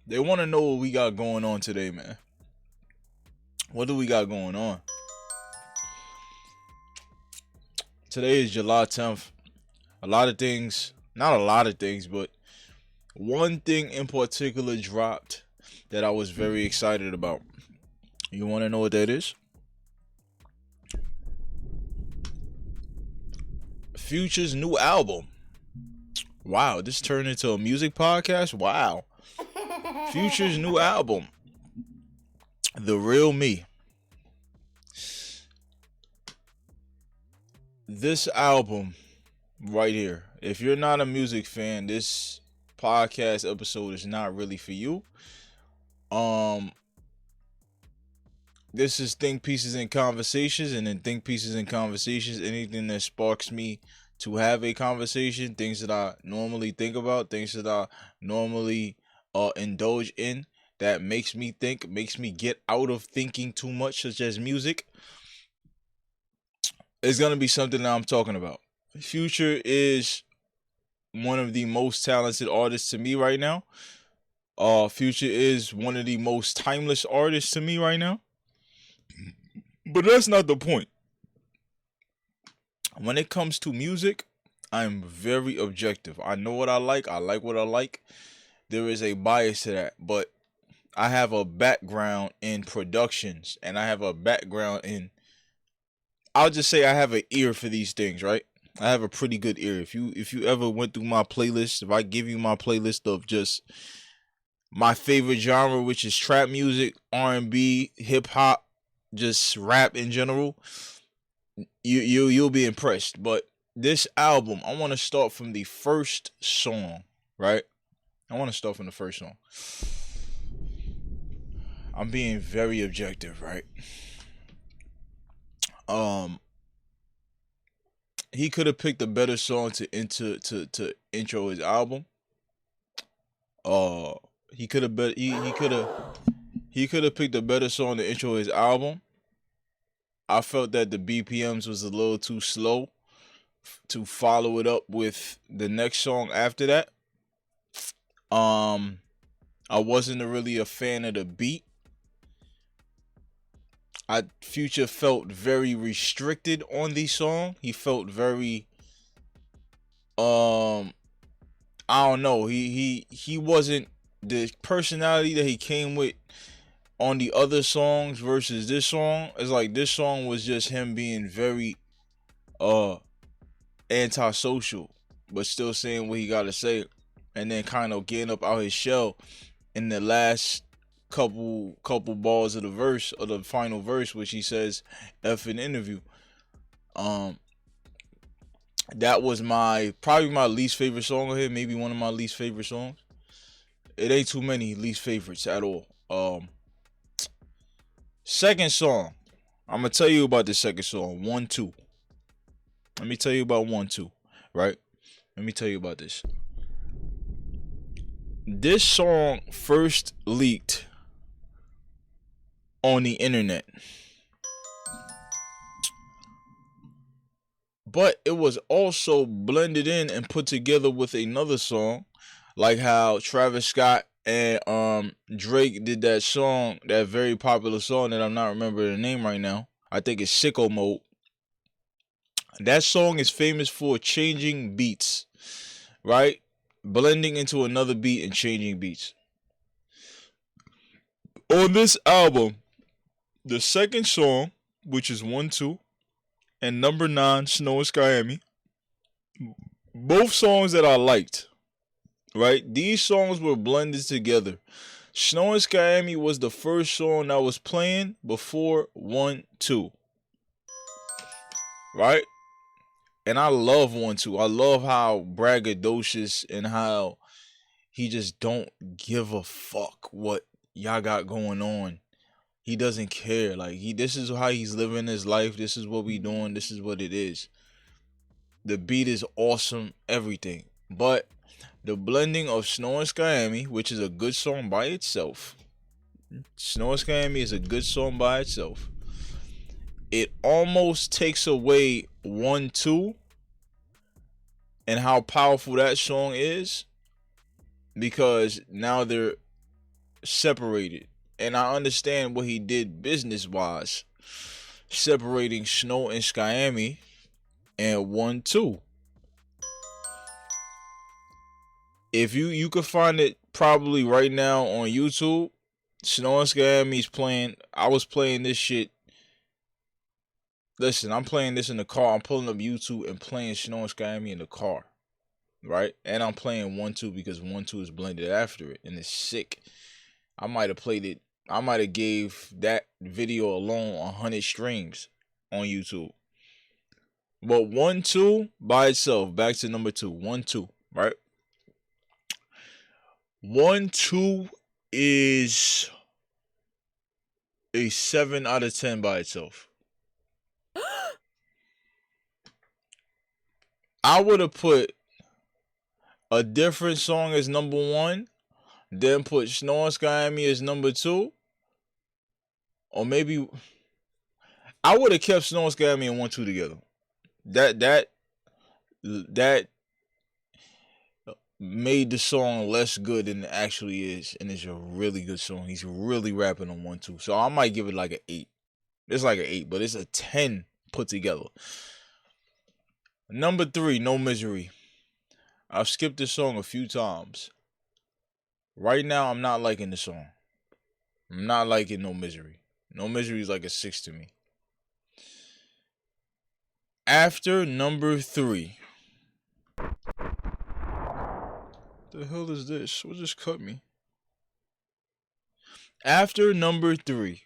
They want to know what we got going on today, man. What do we got going on? Today is July 10th. A lot of things, not a lot of things, but one thing in particular dropped that I was very excited about. You want to know what that is? Future's new album. Wow, this turned into a music podcast? Wow. Future's new album, The Real Me. This album right here, if you're not a music fan, this podcast episode is not really for you. This is Think Pieces and Conversations, and in Think Pieces and Conversations, anything that sparks me to have a conversation, things that I normally think about, things that I normally indulge in, that makes me think, makes me get out of thinking too much, such as music, is gonna be something that I'm talking about. Future is one of the most talented artists to me right now. Future is one of the most timeless artists to me right now. But that's not the point. When it comes to music, I'm very objective. I know what I like what I like. There is a bias to that, but I have a background in productions, and I have a background in, I'll just say I have an ear for these things, right? I have a pretty good ear. If you ever went through my playlist, if I give you my playlist of just my favorite genre, which is trap music, R&B, hip hop, just rap in general, you'll be impressed. But this album, I want to start from the first song, right? I want to start from the first song. I'm being very objective, right? He could have picked a better song to intro his album. He could have he could have picked a better song to intro his album. I felt that the BPMs was a little too slow to follow it up with the next song after that. I wasn't really a fan of the beat. Future felt very restricted on the song. He felt very I don't know. He wasn't the personality that he came with on the other songs versus this song. It's like this song was just him being very antisocial, but still saying what he gotta say, and then kind of getting up out his shell in the last couple balls of the verse, or the final verse, which he says F an interview. That was probably my least favorite song of his, maybe one of my least favorite songs. It ain't too many least favorites at all. Second song, I'm gonna tell you about the second song, 1-2. Let me tell you about 1-2, right? Let me tell you about this. This song first leaked on the internet, but it was also blended in and put together with another song, like how Travis Scott and Drake did that song, that very popular song that I'm not remembering the name right now. I think it's Sicko Mode. That song is famous for changing beats, right? Blending into another beat and changing beats. On this album, the second song, which is 1-2, and number 9, Snow and Skyami, both songs that I liked, right? These songs were blended together. Snow and Skyami was the first song that was playing before 1-2, right? And I love 1-2. I love how braggadocious and how he just don't give a fuck what y'all got going on. He doesn't care. Like, this is how he's living his life. This is what we doing. This is what it is. The beat is awesome, everything. But the blending of Snow and Skyami, which is a good song by itself. Snow and Skyami is a good song by itself. It almost takes away 1-2 and how powerful that song is, because now they're separated. And I understand what he did business wise, separating Snow and Skyami and 1-2. If you could find it probably right now on YouTube, Snow and Skyami's playing. I was playing this shit. Listen, I'm playing this in the car. I'm pulling up YouTube and playing Snow and Skyami in the car, right? And I'm playing 1-2 because 1-2 is blended after it, and it's sick. I might have played it. I might have gave that video alone 100 streams on YouTube. But 1-2 by itself, back to number 2, 1-2, right? 1-2 is a 7 out of 10 by itself. I would have put a different song as number 1, then put Snow and Skyami as number 2, or maybe I would have kept Snow and Skyami and 1-2 together. That made the song less good than it actually is, and it's a really good song. He's really rapping on 1-2, so I might give it like an 8. It's like an 8, but it's a 10 put together. Number 3, No Misery. I've skipped this song a few times. Right now, I'm not liking the song. I'm not liking No Misery. No Misery is like a 6 to me. After number 3. The hell is this? What just cut me? After number 3.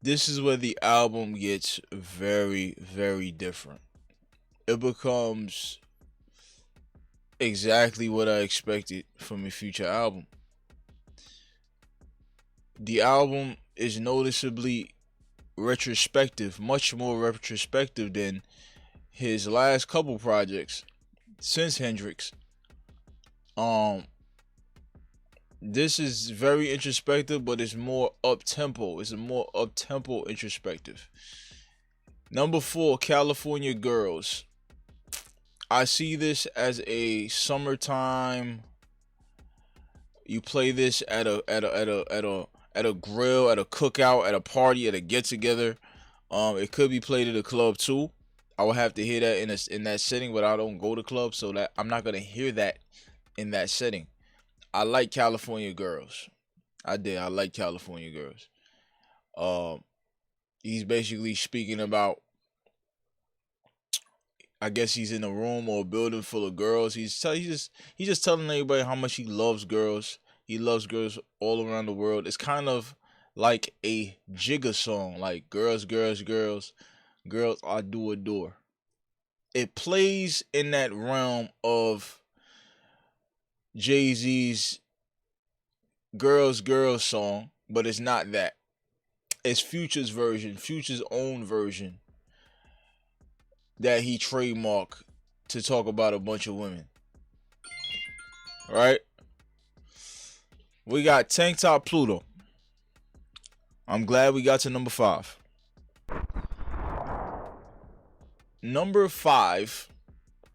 This is where the album gets very, very different. It becomes exactly what I expected from a Future album. The album is noticeably retrospective, much more retrospective than his last couple projects since Hendrix. This is very introspective, but it's more up-tempo. It's a more up-tempo introspective. Number 4, California Girls. I see this as a summertime. You play this at a grill, at a cookout, at a party, at a get-together. It could be played at a club too. I would have to hear that in that setting, but I don't go to clubs, so that I'm not gonna hear that in that setting. I like California Girls. I like California Girls. He's basically speaking about, I guess he's in a room or a building full of girls. He's just telling everybody how much he loves girls. He loves girls all around the world. It's kind of like a Jigga song, like girls, girls, girls, girls I do adore. It plays in that realm of Jay-Z's Girls, Girls song, but it's not that. It's Future's version, Future's own version that he trademarked to talk about a bunch of women. Right? We got Tank Top Pluto. I'm glad we got to number 5. Number 5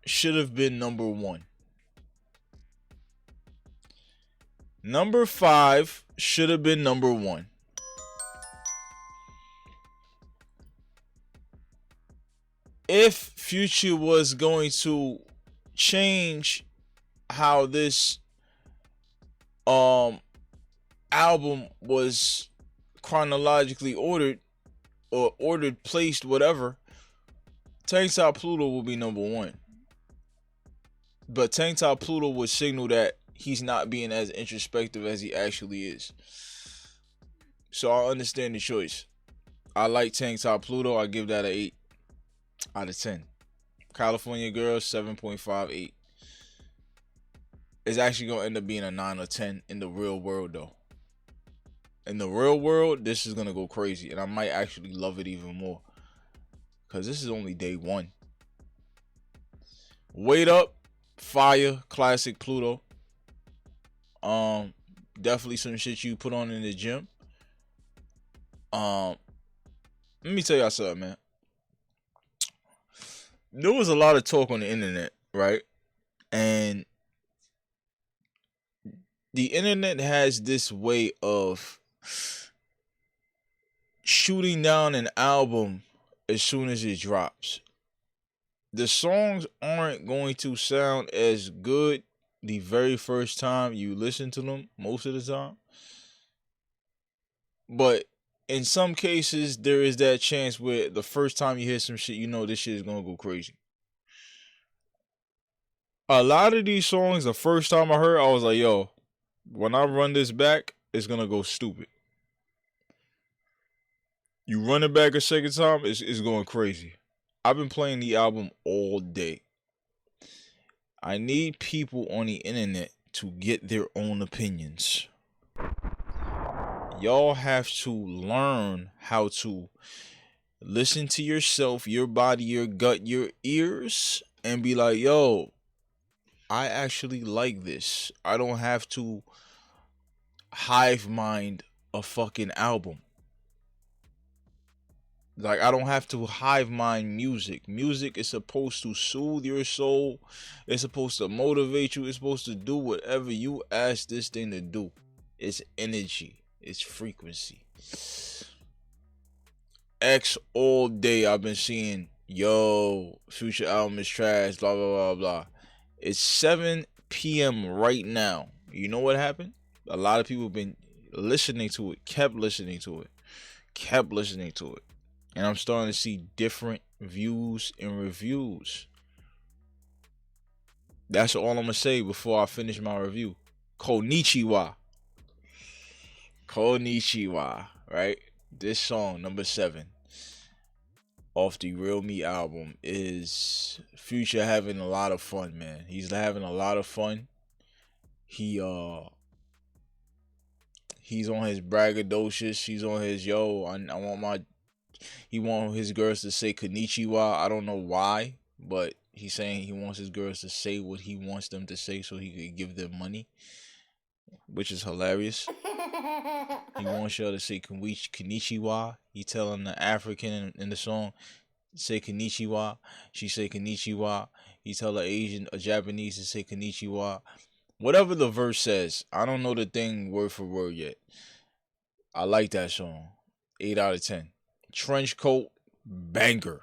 should have been number 1. Number 5 should have been number 1. If Future was going to change how this album was chronologically ordered or placed, whatever, Tank Top Pluto will be number 1. But Tank Top Pluto would signal that he's not being as introspective as he actually is. So I understand the choice. I like Tank Top Pluto. I give that an 8 out of 10. California Girls, 7.58. It's actually going to end up being a 9 or 10 in the real world, though. In the real world, this is going to go crazy. And I might actually love it even more. Because this is only day 1. Wait Up, fire, classic Pluto. Definitely some shit you put on in the gym. Let me tell y'all something, man. There was a lot of talk on the internet, right? And the internet has this way of shooting down an album as soon as it drops. The songs aren't going to sound as good the very first time you listen to them, most of the time. But in some cases, there is that chance where the first time you hear some shit, you know this shit is gonna go crazy. A lot of these songs, the first time I heard, I was like, yo, when I run this back, it's gonna go stupid. You run it back a second time, it's going crazy. I've been playing the album all day. I need people on the internet to get their own opinions. Y'all have to learn how to listen to yourself, your body, your gut, your ears, and be like, yo, I actually like this. I don't have to hive mind a fucking album. Like, I don't have to hive mind music. Music is supposed to soothe your soul. It's supposed to motivate you. It's supposed to do whatever you ask this thing to do. It's energy. It's frequency. X all day I've been seeing, yo, Future album is trash, blah, blah, blah, blah. It's 7 p.m. right now. You know what happened? A lot of people have been listening to it, kept listening to it. And I'm starting to see different views and reviews. That's all I'm going to say before I finish my review. Konnichiwa. Right? This song, number 7, off the Real Me album, is Future having a lot of fun, man. He's having a lot of fun. He's on his braggadocious. He's on his, yo, he wants his girls to say konnichiwa. I don't know why, but he's saying he wants his girls to say what he wants them to say so he could give them money, which is hilarious. He wants y'all to say konnichiwa. He telling the African in the song, say konnichiwa. She say konnichiwa. He tell a Japanese to say konnichiwa. Whatever the verse says, I don't know the thing word for word yet. I like that song. 8 out of 10. Trench Coat, banger.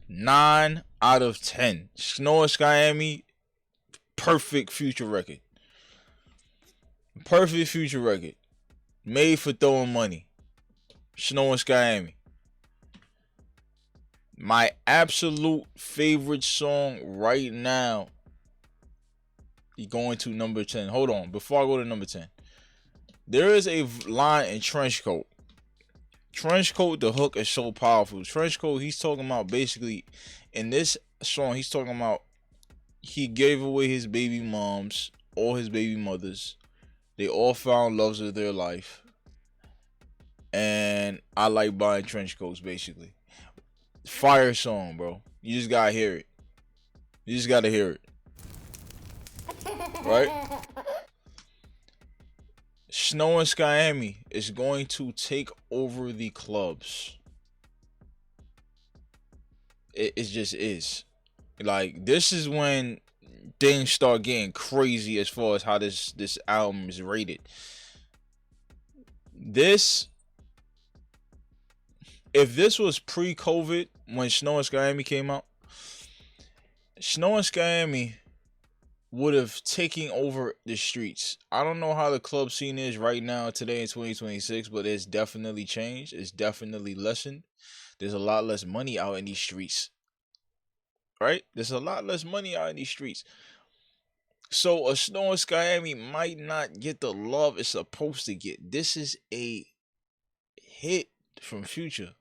9 out of 10. Snow and Skyami, perfect Future record. Made for throwing money. Snow and Skyami. My absolute favorite song right now. Going to number 10. Hold on. Before I go to number 10. There is a line in Trench Coat. The hook is so powerful. Trench Coat, he's talking about basically, in this song, he's talking about he gave away his baby moms, all his baby mothers. They all found loves of their life. And I like buying trench coats, basically. Fire song, bro. You just gotta hear it. Right? Snow and Skyami is going to take over the clubs. It just is. Like, this is when things start getting crazy as far as how this album is rated. If this was pre-COVID, when Snow and Skyami came out, Snow and Skyami would have taken over the streets. I don't know how the club scene is right now, today in 2026, but it's definitely changed. It's definitely lessened. There's a lot less money out in these streets. Right? There's a lot less money out in these streets. So a Snow and Skyami might not get the love it's supposed to get. This is a hit from Future.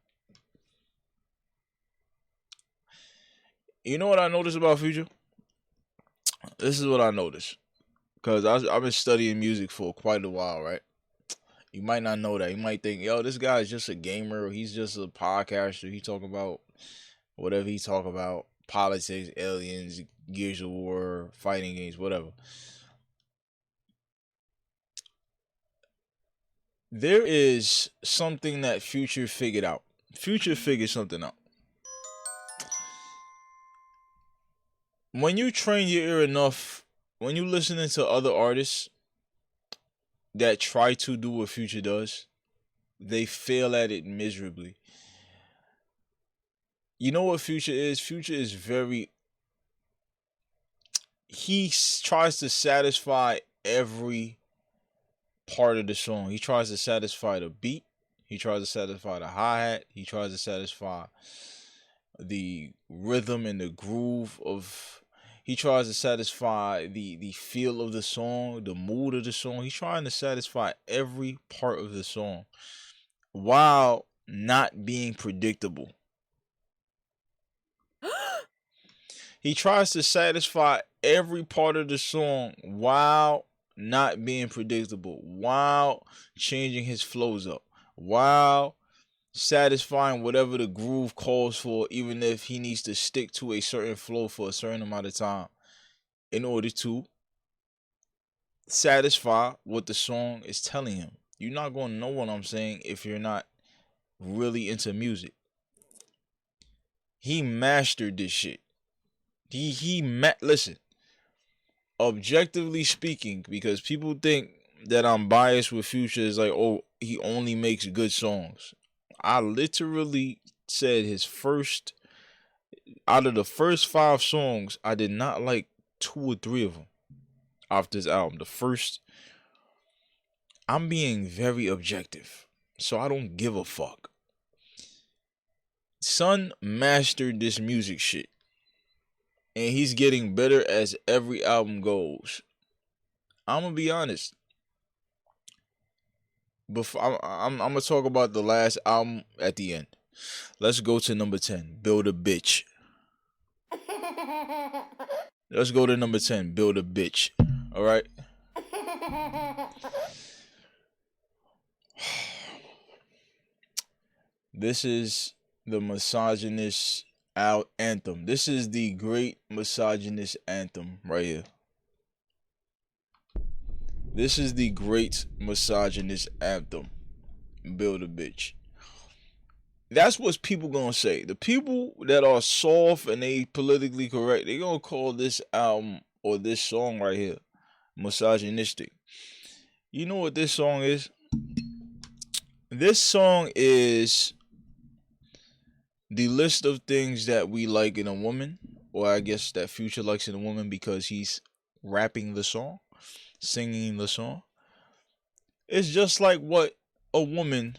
You know what I noticed about Future? This is what I noticed. Because I've been studying music for quite a while, right? You might not know that. You might think, yo, this guy is just a gamer. Or he's just a podcaster. He talk about whatever he talk about. Politics, aliens, Gears of War, fighting games, whatever. There is something that Future figured out. Future figured something out. when you train your ear enough, when you listening to other artists that try to do what Future does, they fail at it miserably. You know what Future is? Future is very. Tries to satisfy every part of the song. He tries to satisfy the beat. He tries to satisfy the hi-hat. He tries to satisfy the rhythm and the groove of. He tries to satisfy the feel of the song, the mood of the song. He's trying to satisfy every part of the song while not being predictable. He tries to satisfy every part of the song while not being predictable, while changing his flows up, while satisfying whatever the groove calls for, even if he needs to stick to a certain flow for a certain amount of time in order to satisfy what the song is telling him. You're not going to know what I'm saying if you're not really into music. He mastered this shit. Listen, objectively speaking, because people think that I'm biased with Future, is like, oh, he only makes good songs. I literally said out of the first 5 songs, I did not like 2 or 3 of them off this album. I'm being very objective, so I don't give a fuck. Son mastered this music shit, and he's getting better as every album goes. I'm gonna be honest. Before I'm gonna talk about the last album at the end. Let's go to number 10, Build a Bitch. Let's go to number 10, Build a Bitch. All right. This is the misogynist anthem. This is the great misogynist anthem right here. This is the great misogynist anthem. Build a Bitch. That's what people gonna say. The people that are soft and they politically correct, they gonna call this album or this song right here misogynistic. You know what this song is? This song is the list of things that we like in a woman, or I guess that Future likes in a woman because he's rapping the song, singing the song. It's just like what a woman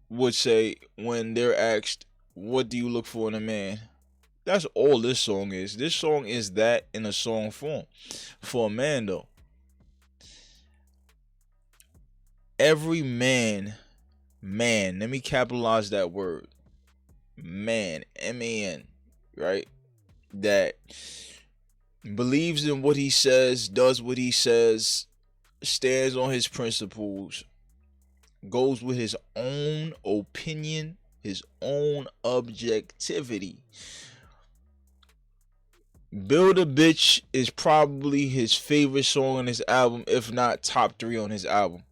would say when they're asked, what do you look for in a man? That's all this song is. This song is that in a song form. For a man, though, every man, let me capitalize that word. Man, M-A-N, right? That believes in what he says, does what he says, stands on his principles, goes with his own opinion, his own objectivity. Build a Bitch is probably his favorite song on his album, if not top 3 on his album.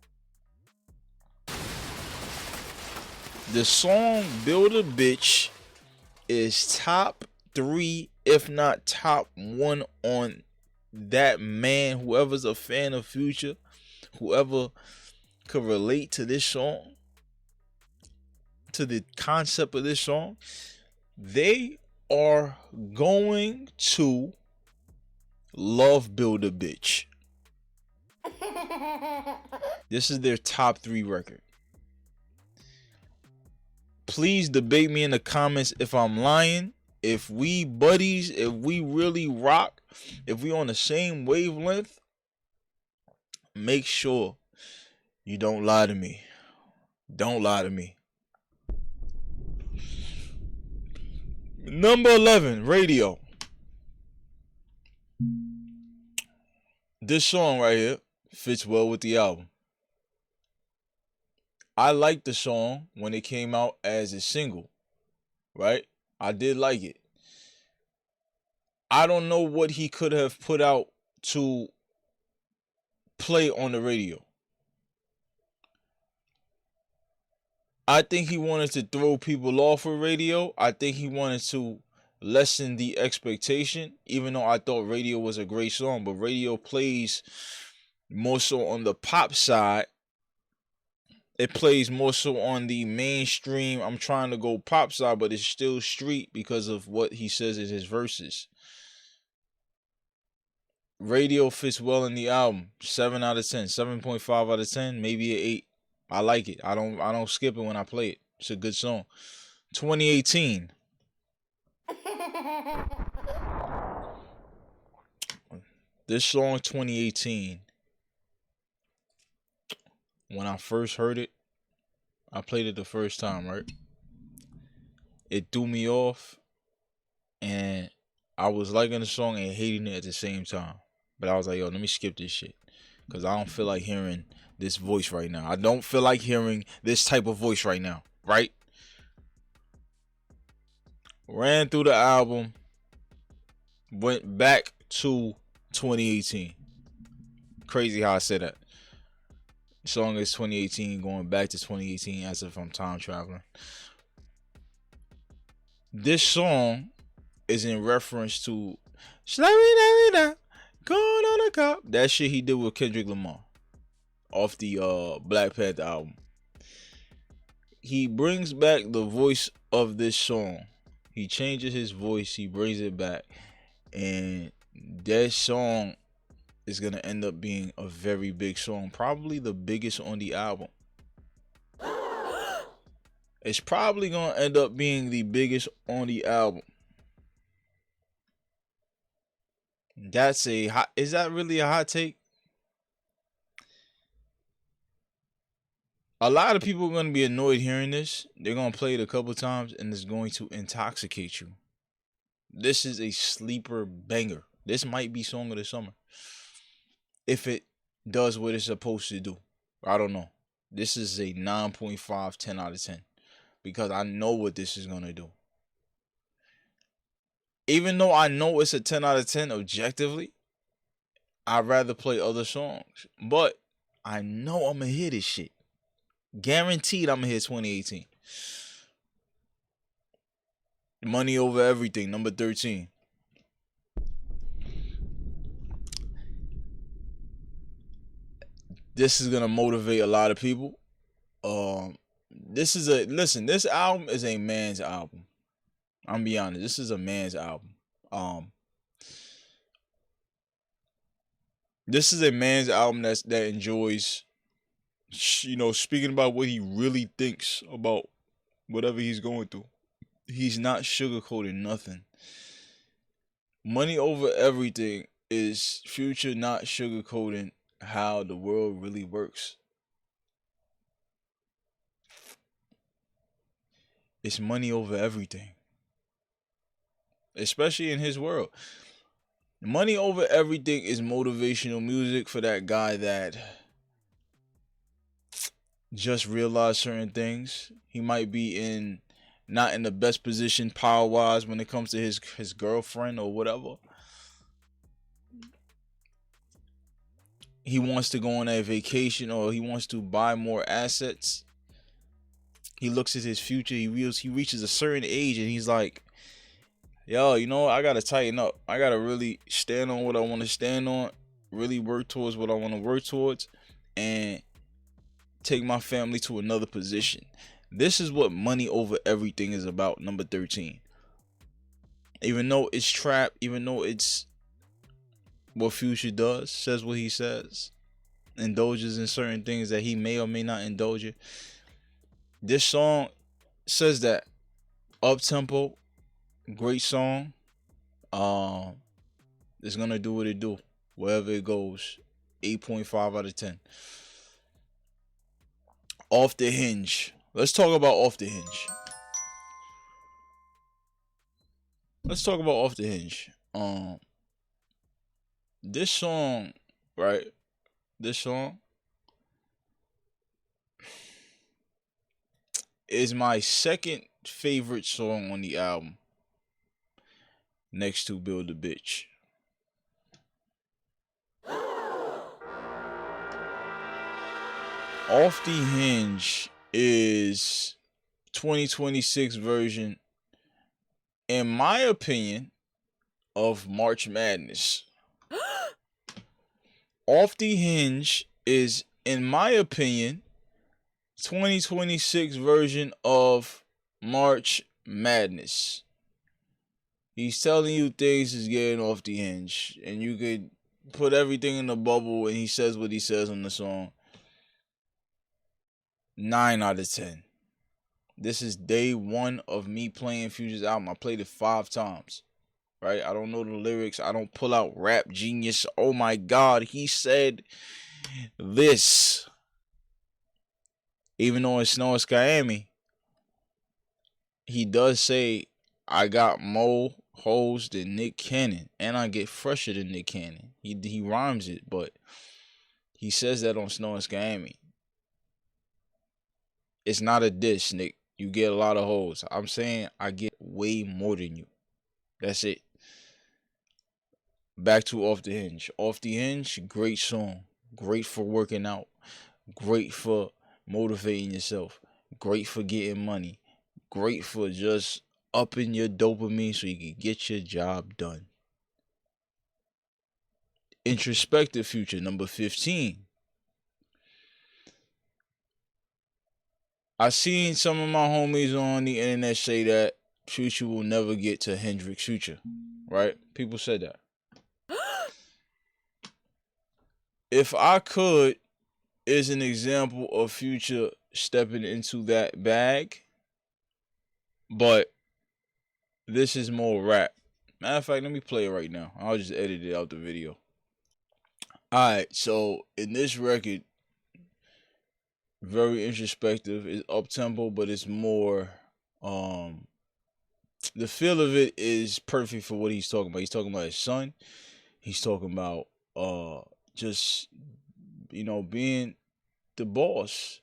The song Build a Bitch is top 3, if not top 1 on that man. Whoever's a fan of Future, whoever could relate to this song, to the concept of this song, they are going to love Build a Bitch. This is their top 3 record. Please debate me in the comments if I'm lying. If we buddies, if we really rock, if we on the same wavelength, make sure you don't lie to me. Don't lie to me. Number 11, Radio. This song right here fits well with the album. I liked the song when it came out as a single, right? I did like it. I don't know what he could have put out to play on the radio. I think he wanted to throw people off of radio. I think he wanted to lessen the expectation, even though I thought Radio was a great song, but Radio plays more so on the pop side. It plays more so on the mainstream. I'm trying to go pop side, but it's still street because of what he says in his verses. Radio fits well in the album. 7 out of 10. 7.5 out of 10. Maybe an 8. I like it. I don't skip it when I play it. It's a good song. 2018. This song 2018. When I first heard it, I played it the first time, right? It threw me off, and I was liking the song and hating it at the same time. But I was like, yo, let me skip this shit, because I don't feel like hearing this voice right now. I don't feel like hearing this type of voice right now, right? Ran through the album, went back to 2018. Crazy how I said that. The song is 2018, going back to 2018 as if I'm time traveling. This song is in reference to going on a cop. That shit he did with Kendrick Lamar off the Black Panther album. He brings back the voice of this song. He changes his voice, he brings it back, and that song is gonna end up being a very big song, probably the biggest on the album. It's probably gonna end up being the biggest on the album. That's a hot. Is that really a hot take? A lot of people are gonna be annoyed hearing this. They're gonna play it a couple times, and it's going to intoxicate you. This is a sleeper banger. This might be song of the summer if it does what it's supposed to do. I don't know. This is a 9.5, 10 out of 10. Because I know what this is going to do. Even though I know it's a 10 out of 10 objectively, I'd rather play other songs. But I know I'm going to hear this shit. Guaranteed I'm going to hit 2018. Money Over Everything, number 13. This is going to motivate a lot of people. This album is a man's album. I'm gonna be honest, this is a man's album. This is a man's album that enjoys, speaking about what he really thinks about whatever he's going through. He's not sugarcoating nothing. Money Over Everything is Future not sugarcoating how the world really works. It's money over everything. Especially in his world. Money Over Everything is motivational music for that guy that just realized certain things. He might be not in the best position power-wise when it comes to his girlfriend or whatever. He wants to go on a vacation, or he wants to buy more assets. He looks at his future. He reaches a certain age, and he's like, yo, I gotta tighten up. I gotta really stand on what I want to stand on, really work towards what I want to work towards, and take my family to another position. This is what Money Over Everything is about, number 13. Even though it's trap, even though it's what Future does, says what he says, indulges in certain things that he may or may not indulge in, this song says that. Up-tempo, great song. It's gonna do what it do wherever it goes. 8.5 out of 10. Off the Hinge. Let's talk about Off the Hinge. This song, right? This song is my second favorite song on the album, next to Build a Bitch. Off the Hinge is 2026 version in my opinion of March Madness, Off the Hinge is, in my opinion, 2026 version of March Madness. He's telling you things is getting off the hinge, and you could put everything in the bubble, and he says what he says on the song. 9 out of 10. This is day one of me playing Future's album. I played it 5 times. Right? I don't know the lyrics. I don't pull out Rap Genius. Oh my God, he said this. Even though it's no Skyami, he does say, I got more hoes than Nick Cannon, and I get fresher than Nick Cannon. He rhymes it, but he says that on Snow and Skyami. It's not a diss, Nick. You get a lot of hoes. I'm saying I get way more than you. That's it. Back to Off the Hinge. Off the Hinge, great song. Great for working out. Great for motivating yourself. Great for getting money. Great for just upping your dopamine so you can get your job done. Introspective Future, number 15. I seen some of my homies on the internet say that Future will never get to Hendrix Future. Right? People said that. If I Could is an example of Future stepping into that bag, but this is more rap. Matter of fact, let me play it right now. I'll just edit it out the video. Alright, so in this record, very introspective. It's up tempo, but it's more the feel of it is perfect for what he's talking about. He's talking about his son. He's talking about just, you know, being the boss,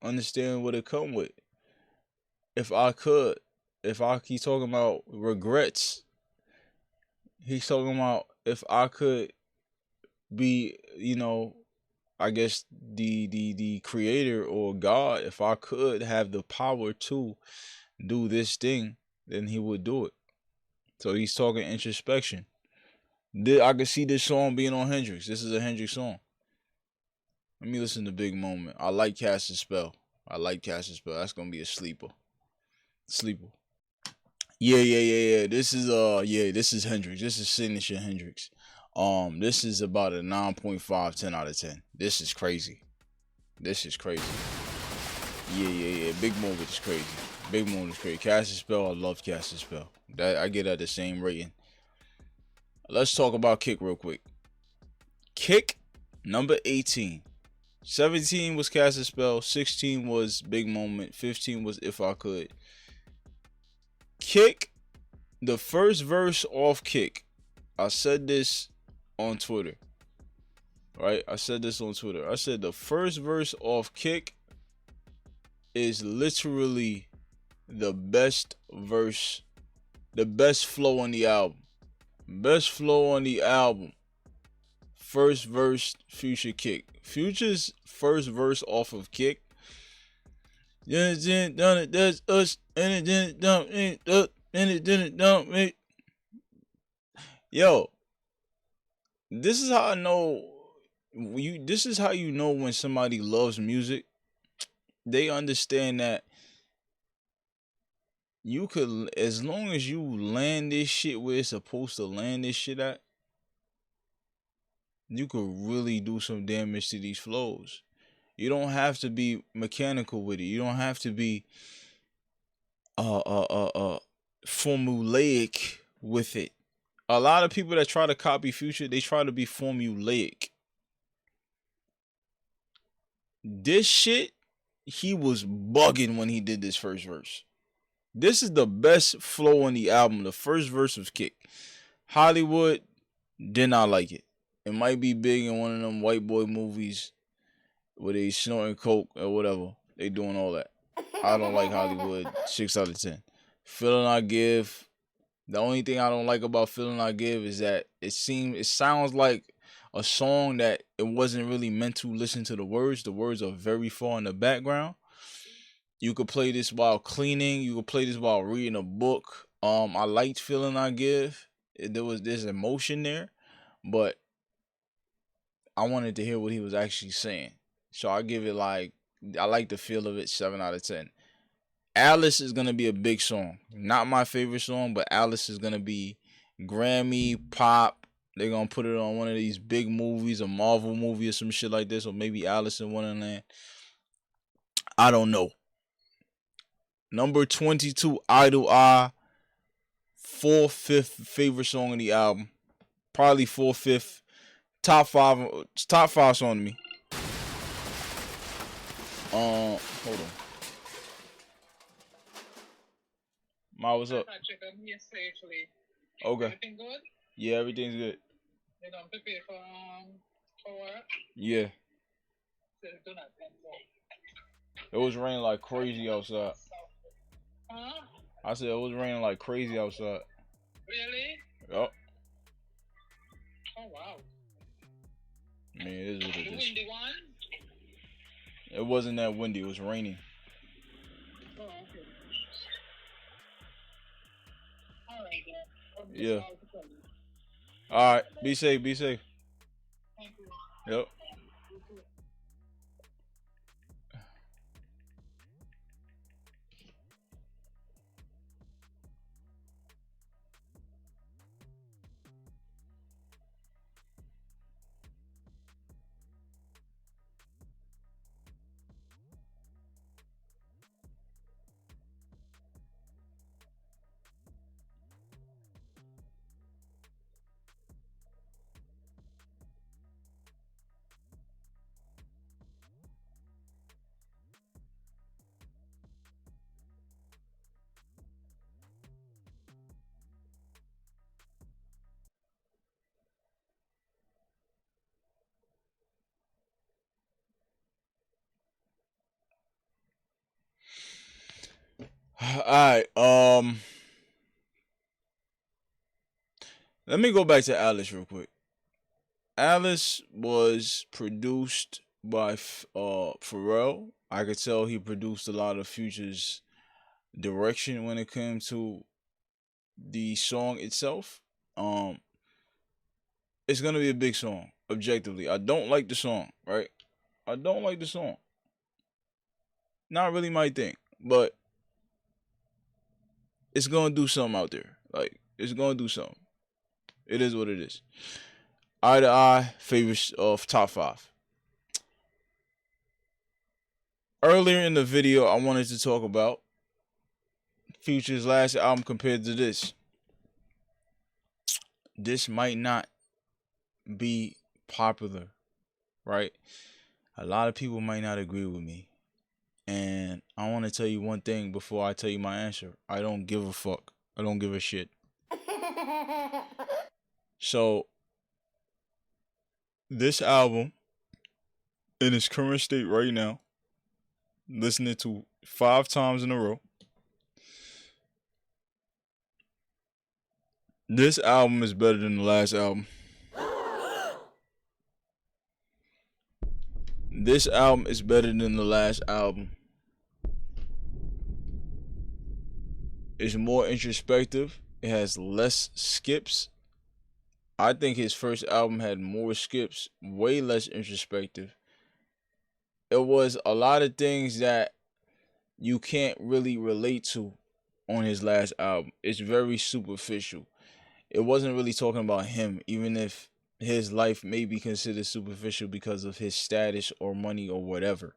understanding what it come with. If I could, he's talking about regrets. He's talking about if I could be, you know, I guess the creator or God, if I could have the power to do this thing, then he would do it. So he's talking introspection. I could see this song being on Hendrix. This is a Hendrix song. Let me listen to Big Moment. I like Cast a Spell. That's gonna be a sleeper. Yeah. This is Hendrix. This is signature Hendrix. This is about a 9.5, 10 out of 10. This is crazy. Yeah. Big Moment is crazy. Cast a Spell, I love Cast a Spell. That I get at the same rating. Let's talk about Kick real quick. Kick, number 18. 17 was Cast a Spell. 16 was Big Moment. 15 was If I Could. Kick, the first verse off Kick. I said this on Twitter. Right? I said the first verse off Kick is literally the best verse, the best flow on the album. First verse, Future Kick. Future's first verse off of Kick. That's us, and it didn't dump it, and it didn't dump it. Yo, this is how I know this is how you know when somebody loves music. They understand that you could, as long as you land this shit where it's supposed to land this shit at, you could really do some damage to these flows. You don't have to be mechanical with it. You don't have to be formulaic with it. A lot of people that try to copy Future, they try to be formulaic. This shit, he was bugging when he did this first verse. This is the best flow on the album. The first verse of Kick. Hollywood did not like it. It might be big in one of them white boy movies where they snorting coke or whatever. They doing all that. I don't like Hollywood. 6 out of 10. Feeling I Give. The only thing I don't like about Feeling I Give is that it sounds like a song that it wasn't really meant to listen to the words. The words are very far in the background. You could play this while cleaning. You could play this while reading a book. I liked Feeling I Give. There's emotion there, but I wanted to hear what he was actually saying. So I give it like I like the feel of it, 7 out of 10. Alice is gonna be a big song. Not my favorite song, but Alice is gonna be Grammy pop. They're gonna put it on one of these big movies, a Marvel movie or some shit like this, or maybe Alice in Wonderland. I don't know. Number 22, Idle Eye. 4/5 favorite song of the album. Probably 4/5. Top five song to me. Hold on. Ma, what's up? Okay. Everything good? Yeah, everything's good. They don't prepare for work? Yeah. It was raining like crazy outside. Huh? I said it was raining like crazy outside. Really? Yup. Oh wow. I mean, it is what it is. The windy one? It wasn't that windy. It was raining. Oh, okay. All right, then. Yeah. All right. Be safe. Be safe. Thank you. Yep. All right. Let me go back to Alice real quick. Alice was produced by Pharrell. I could tell he produced a lot of Future's direction when it came to the song itself. It's gonna be a big song. Objectively, I don't like the song. Right? I don't like the song. Not really my thing, but it's gonna do something out there. Like it's gonna do something. It is what it is. Eye to Eye, favorites of top 5. Earlier in the video, I wanted to talk about Future's last album compared to this. This might not be popular, right? A lot of people might not agree with me. And I want to tell you one thing before I tell you my answer. I don't give a fuck. I don't give a shit. So, this album, in its current state right now, listening to 5 times in a row, this album is better than the last album. This album is better than the last album. It's more introspective. It has less skips. I think his first album had more skips, way less introspective. It was a lot of things that you can't really relate to on his last album. It's very superficial. It wasn't really talking about him, even if his life may be considered superficial because of his status or money or whatever.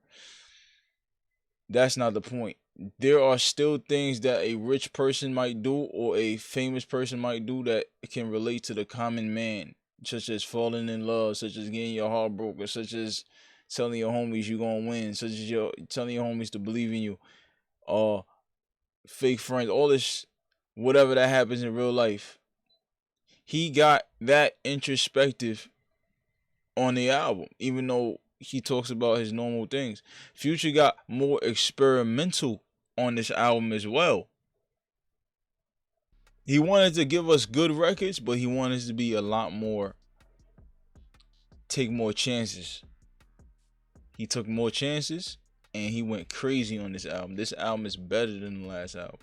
That's not the point. There are still things that a rich person might do or a famous person might do that can relate to the common man, such as falling in love, such as getting your heart broken, such as telling your homies you're gonna win, such as telling your homies to believe in you, fake friends, all this, whatever that happens in real life. He got that introspective on the album, even though he talks about his normal things. Future got more experimental on this album as well. He wanted to give us good records, but he wanted to be a lot more, take more chances. He took more chances and he went crazy on this album. This album is better than the last album.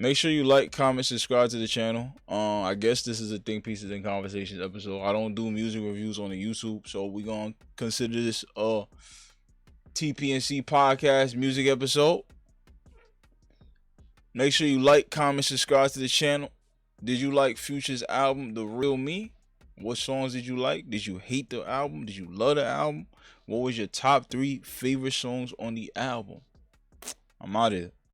Make sure you like, comment, subscribe to the channel. I guess this is a Think Pieces and Conversations episode. I don't do music reviews on the YouTube, so we're gonna consider this a TP&C podcast music episode. Make sure you like, comment, subscribe to the channel. Did you like Future's album, The Real Me? What songs did you like? Did you hate the album? Did you love the album? What was your top 3 favorite songs on the album? I'm out of here.